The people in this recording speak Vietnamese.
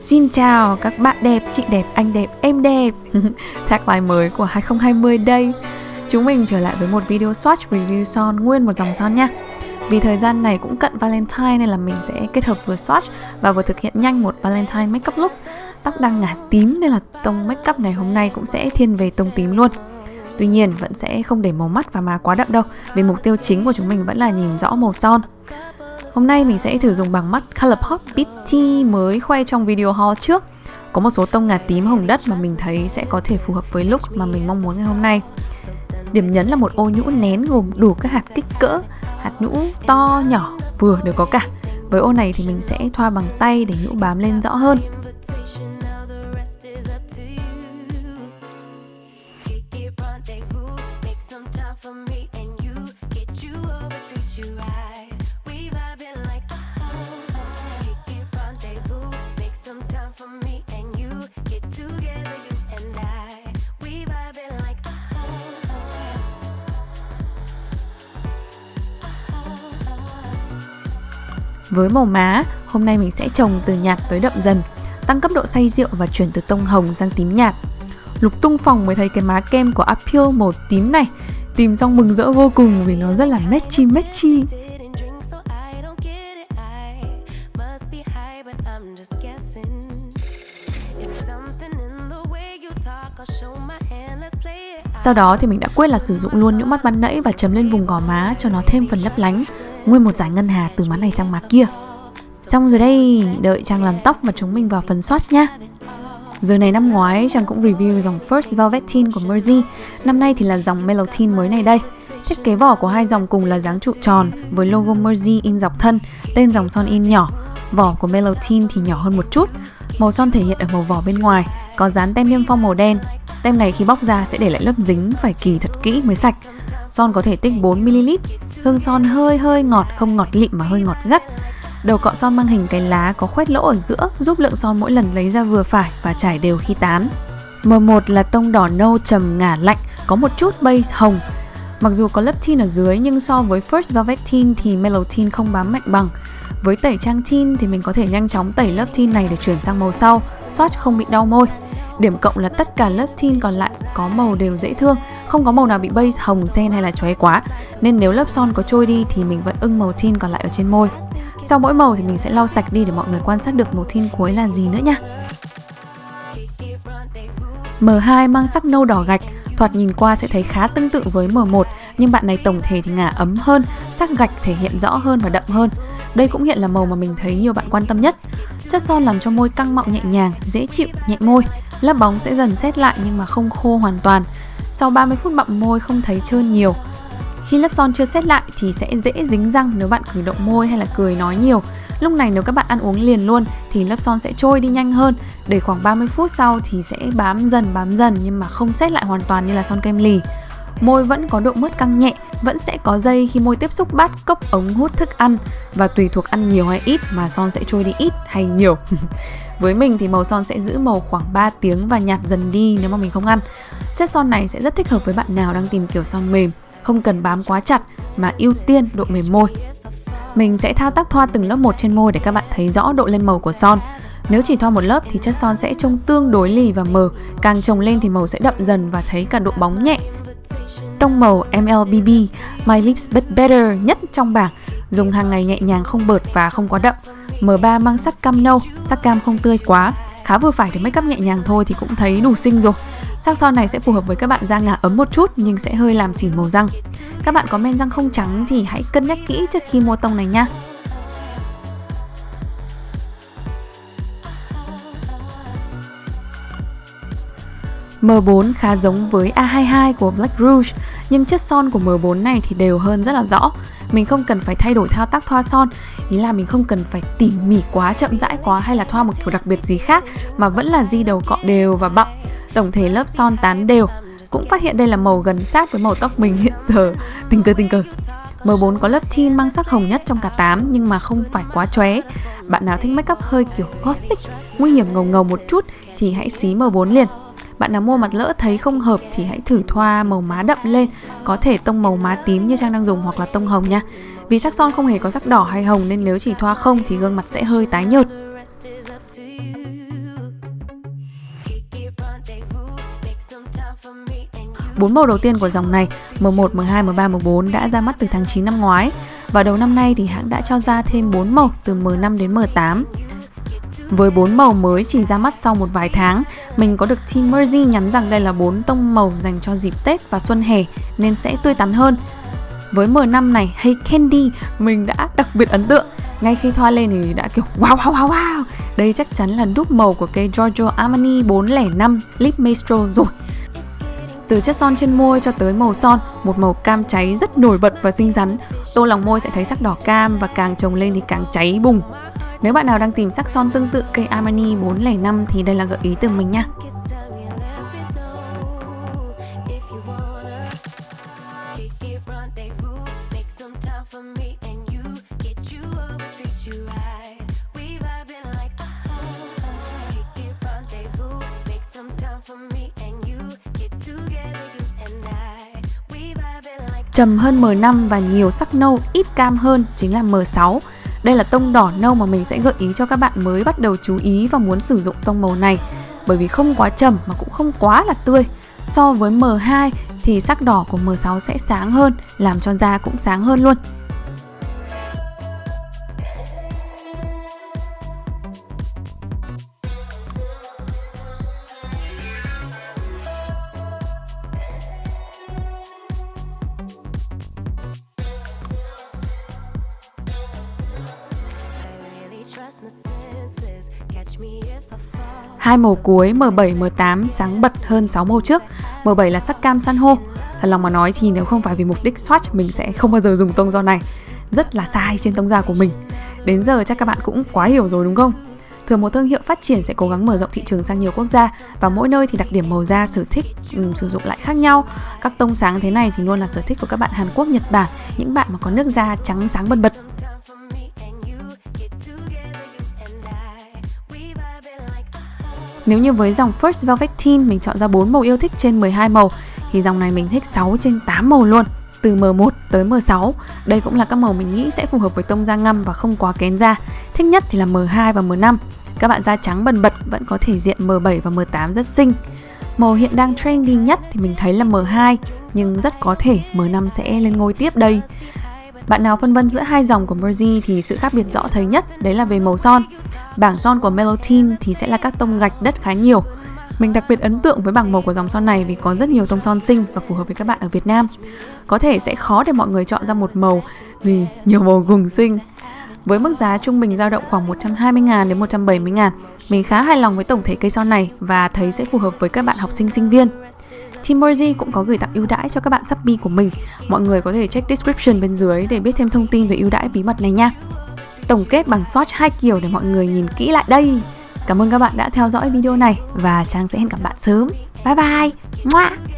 Xin chào các bạn đẹp, chị đẹp, anh đẹp, em đẹp. Tagline mới của 2020 đây. Chúng mình trở lại với một video swatch review son, nguyên một dòng son nha. Vì thời gian này cũng cận Valentine nên là mình sẽ kết hợp vừa swatch và vừa thực hiện nhanh một Valentine makeup look. Tóc đang ngả tím nên là tông makeup ngày hôm nay cũng sẽ thiên về tông tím luôn. Tuy nhiên vẫn sẽ không để màu mắt và má quá đậm đâu, vì mục tiêu chính của chúng mình vẫn là nhìn rõ màu son. Hôm nay mình sẽ thử dùng bằng mắt Colourpop BT mới khoe trong video haul trước. Có một số tông ngà tím hồng đất mà mình thấy sẽ có thể phù hợp với look mà mình mong muốn ngày hôm nay. Điểm nhấn là một ô nhũ nén gồm đủ các hạt kích cỡ, hạt nhũ to, nhỏ, vừa đều có cả. Với ô này thì mình sẽ thoa bằng tay để nhũ bám lên rõ hơn. Với màu má, hôm nay mình sẽ trồng từ nhạt tới đậm dần, tăng cấp độ say rượu và chuyển từ tông hồng sang tím nhạt. Lục tung phòng mới thấy cái má kem của Appeal màu tím này, tìm xong mừng rỡ vô cùng vì nó rất là matchy. Sau đó thì mình đã quyết là sử dụng luôn nhũ mắt ban nãy và chấm lên vùng gò má cho nó thêm phần lấp lánh, nguyên một dải ngân hà từ má này sang má kia. Xong rồi đây, đợi Trang làm tóc và chúng mình vào phần swatch nha. Giờ này năm ngoái Trang cũng review dòng First Velveteen của Merzi, năm nay thì là dòng Melotine mới này đây. Thiết kế vỏ của hai dòng cùng là dáng trụ tròn với logo Merzi in dọc thân, tên dòng son in nhỏ. Vỏ của Melotine thì nhỏ hơn một chút. Màu son thể hiện ở màu vỏ bên ngoài, có dán tem niêm phong màu đen. Tem này khi bóc ra sẽ để lại lớp dính, phải kỳ thật kỹ mới sạch. Son có thể tích 4ml, hương son hơi ngọt, không ngọt lịm mà hơi ngọt gắt. Đầu cọ son mang hình cái lá có khoét lỗ ở giữa, giúp lượng son mỗi lần lấy ra vừa phải và trải đều khi tán. M1 là tông đỏ nâu trầm ngả lạnh, có một chút base hồng. Mặc dù có lớp tint ở dưới nhưng so với First Velveteen thì Melotine không bám mạnh bằng. Với tẩy trang tint thì mình có thể nhanh chóng tẩy lớp tint này để chuyển sang màu sau, swatch không bị đau môi. Điểm cộng là tất cả lớp tint còn lại có màu đều dễ thương, không có màu nào bị base hồng sen hay là chóe quá. Nên nếu lớp son có trôi đi thì mình vẫn ưng màu tint còn lại ở trên môi. Sau mỗi màu thì mình sẽ lau sạch đi để mọi người quan sát được màu tint cuối là gì nữa nha. M2 mang sắc nâu đỏ gạch, thoạt nhìn qua sẽ thấy khá tương tự với M1, nhưng bạn này tổng thể thì ngả ấm hơn, sắc gạch thể hiện rõ hơn và đậm hơn. Đây cũng hiện là màu mà mình thấy nhiều bạn quan tâm nhất. Chất son làm cho môi căng mọng nhẹ nhàng, dễ chịu, nhẹ môi. Lớp bóng sẽ dần sét lại nhưng mà không khô hoàn toàn. Sau 30 phút bặm môi không thấy trơn nhiều. Khi lớp son chưa sét lại thì sẽ dễ dính răng nếu bạn cử động môi hay là cười nói nhiều. Lúc này nếu các bạn ăn uống liền luôn thì lớp son sẽ trôi đi nhanh hơn. Để khoảng 30 phút sau thì sẽ bám dần nhưng mà không sét lại hoàn toàn như là son kem lì. Môi vẫn có độ mướt căng nhẹ, vẫn sẽ có dây khi môi tiếp xúc bát cốc ống hút thức ăn. Và tùy thuộc ăn nhiều hay ít mà son sẽ trôi đi ít hay nhiều. Với mình thì màu son sẽ giữ màu khoảng 3 tiếng và nhạt dần đi nếu mà mình không ăn. Chất son này sẽ rất thích hợp với bạn nào đang tìm kiểu son mềm, không cần bám quá chặt mà ưu tiên độ mềm môi. Mình sẽ thao tác thoa từng lớp một trên môi để các bạn thấy rõ độ lên màu của son. Nếu chỉ thoa một lớp thì chất son sẽ trông tương đối lì và mờ, càng chồng lên thì màu sẽ đậm dần và thấy cả độ bóng nhẹ. Tông màu MLBB, My Lips But Better nhất trong bảng, dùng hàng ngày nhẹ nhàng không bợt và không quá đậm. M3 mang sắc cam nâu, sắc cam không tươi quá, khá vừa phải để make up nhẹ nhàng thôi thì cũng thấy đủ xinh rồi. Sắc son này sẽ phù hợp với các bạn da ngả ấm một chút nhưng sẽ hơi làm xỉn màu răng. Các bạn có men răng không trắng thì hãy cân nhắc kỹ trước khi mua tông này nha. M4 khá giống với A22 của Black Rouge, nhưng chất son của M4 này thì đều hơn rất là rõ. Mình không cần phải thay đổi thao tác thoa son, ý là mình không cần phải tỉ mỉ quá, chậm rãi quá hay là thoa một kiểu đặc biệt gì khác, mà vẫn là di đầu cọ đều và bọng. Tổng thể lớp son tán đều. Cũng phát hiện đây là màu gần sát với màu tóc mình hiện giờ. Tình cờ. M4 có lớp tint mang sắc hồng nhất trong cả 8 nhưng mà không phải quá chóe. Bạn nào thích make up hơi kiểu gothic, nguy hiểm ngầu một chút thì hãy xí M4 liền. Bạn nào mua mặt lỡ thấy không hợp thì hãy thử thoa màu má đậm lên, có thể tông màu má tím như Trang đang dùng hoặc là tông hồng nha. Vì sắc son không hề có sắc đỏ hay hồng nên nếu chỉ thoa không thì gương mặt sẽ hơi tái nhợt. Bốn màu đầu tiên của dòng này M1, M2, M3, M4 đã ra mắt từ tháng 9 năm ngoái và đầu năm nay thì hãng đã cho ra thêm 4 màu từ M5 đến M8. Với 4 màu mới chỉ ra mắt sau một vài tháng, mình có được team Mersey nhắn rằng đây là 4 tông màu dành cho dịp Tết và xuân hè nên sẽ tươi tắn hơn. Với M5 này, Hey Candy, mình đã đặc biệt ấn tượng. Ngay khi thoa lên thì đã kiểu wow. Đây chắc chắn là đúc màu của cây Giorgio Armani 405 Lip Maestro rồi. Từ chất son trên môi cho tới màu son, một màu cam cháy rất nổi bật và xinh xắn. Tô lòng môi sẽ thấy sắc đỏ cam và càng chồng lên thì càng cháy bùng. Nếu bạn nào đang tìm sắc son tương tự cây Armani 405 thì đây là gợi ý từ mình nha. Trầm hơn M5 và nhiều sắc nâu ít cam hơn chính là M6. Đây là tông đỏ nâu mà mình sẽ gợi ý cho các bạn mới bắt đầu chú ý và muốn sử dụng tông màu này, bởi vì không quá trầm mà cũng không quá là tươi. So với M2 thì sắc đỏ của M6 sẽ sáng hơn, làm cho da cũng sáng hơn luôn. Hai màu cuối M7, M8 sáng bật hơn 6 màu trước. M7 là sắc cam san hô. Thật lòng mà nói thì nếu không phải vì mục đích swatch, mình sẽ không bao giờ dùng tông da này. Rất là sai trên tông da của mình. Đến giờ chắc các bạn cũng quá hiểu rồi đúng không? Thường một thương hiệu phát triển sẽ cố gắng mở rộng thị trường sang nhiều quốc gia, và mỗi nơi thì đặc điểm màu da sở thích sử dụng lại khác nhau. Các tông sáng thế này thì luôn là sở thích của các bạn Hàn Quốc, Nhật Bản, những bạn mà có nước da trắng sáng bần bật. Nếu như với dòng First Velvet Teen mình chọn ra 4 màu yêu thích trên 12 màu thì dòng này mình thích 6 trên 8 màu luôn, từ M1 tới M6. Đây cũng là các màu mình nghĩ sẽ phù hợp với tông da ngăm và không quá kén da. Thích nhất thì là M2 và M5. Các bạn da trắng bần bật vẫn có thể diện M7 và M8 rất xinh. Màu hiện đang trendy nhất thì mình thấy là M2, nhưng rất có thể M5 sẽ lên ngôi tiếp đây. Bạn nào phân vân giữa hai dòng của Mersey thì sự khác biệt rõ thấy nhất đấy là về màu son. Bảng son của Mellow Teen thì sẽ là các tông gạch đất khá nhiều. Mình đặc biệt ấn tượng với bảng màu của dòng son này vì có rất nhiều tông son xinh và phù hợp với các bạn ở Việt Nam. Có thể sẽ khó để mọi người chọn ra một màu vì nhiều màu cùng xinh. Với mức giá trung bình dao động khoảng 120.000 đến 170.000, mình khá hài lòng với tổng thể cây son này và thấy sẽ phù hợp với các bạn học sinh, sinh viên. Team Mersey cũng có gửi tặng ưu đãi cho các bạn Shopee của mình. Mọi người có thể check description bên dưới để biết thêm thông tin về ưu đãi bí mật này nha. Tổng kết bằng swatch 2 kiểu để mọi người nhìn kỹ lại đây. Cảm ơn các bạn đã theo dõi video này và Trang sẽ hẹn gặp bạn sớm. Bye bye. Mua.